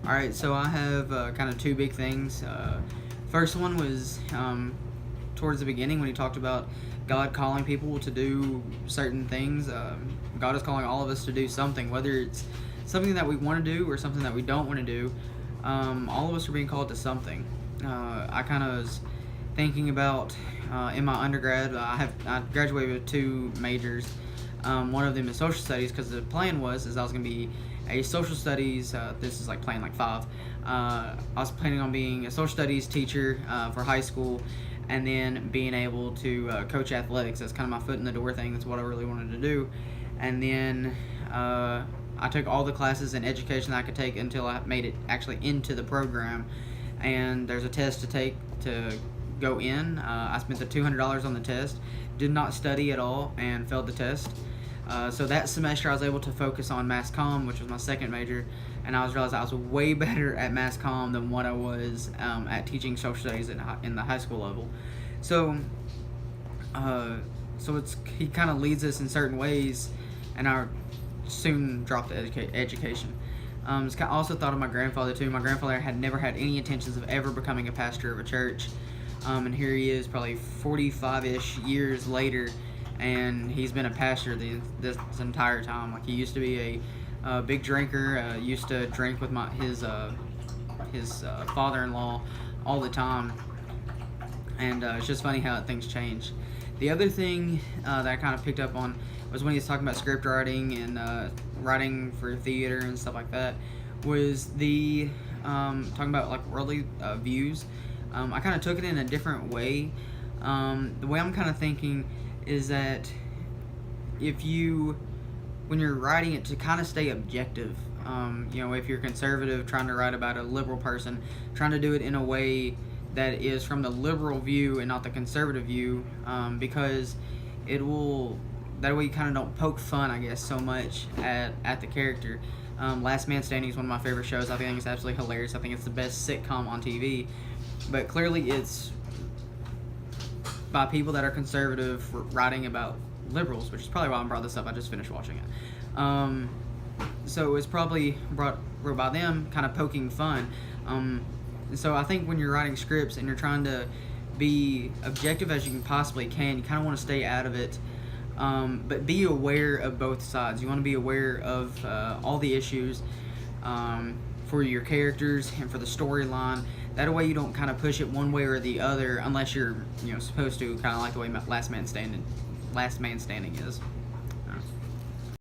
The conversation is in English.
Alright, so I have kind of two big things. First one was towards the beginning when he talked about God calling people to do certain things. God is calling all of us to do something, whether it's something that we want to do or something that we don't want to do. All of us are being called to something. I kind of was thinking about in my undergrad, I graduated with two majors. One of them is social studies, because the plan was I was going to be a social studies. This is like plan like 5. I was planning on being a social studies teacher for high school, and then being able to coach athletics. That's kind of my foot in the door thing. That's what I really wanted to do. And then I took all the classes in education that I could take until I made it actually into the program. And there's a test to take to go in. I spent the $200 on the test, did not study at all, and failed the test. So that semester I was able to focus on mass comm, which was my second major, and I realized I was way better at mass comm than what I was at teaching social studies in the high school level. So he kind of leads us in certain ways, and I soon dropped the education. I also thought of my grandfather too. My grandfather had never had any intentions of ever becoming a pastor of a church, and here he is probably 45-ish years later, and he's been a pastor this entire time. Like, he used to be a big drinker, used to drink with his father-in-law all the time, and it's just funny how things change. The other thing that I kind of picked up on was when he was talking about script writing and writing for theater and stuff like that, was the talking about like worldly views. I kind of took it in a different way. The way I'm kind of thinking is that when you're writing it, to kind of stay objective. If you're conservative trying to write about a liberal person, trying to do it in a way that is from the liberal view and not the conservative view, because that way you kind of don't poke fun, I guess, so much at the character. Last Man Standing is one of my favorite shows. I think it's absolutely hilarious. I think it's the best sitcom on TV, but clearly it's by people that are conservative writing about liberals, which is probably why I brought this up. I just finished watching it. So it's probably wrote by them, kind of poking fun. So I think when you're writing scripts and you're trying to be objective as you can possibly can, you kind of want to stay out of it, but be aware of both sides. You want to be aware of all the issues for your characters and for the storyline. That way you don't kind of push it one way or the other, unless you're supposed to, kind of like the way Last Man Standing is.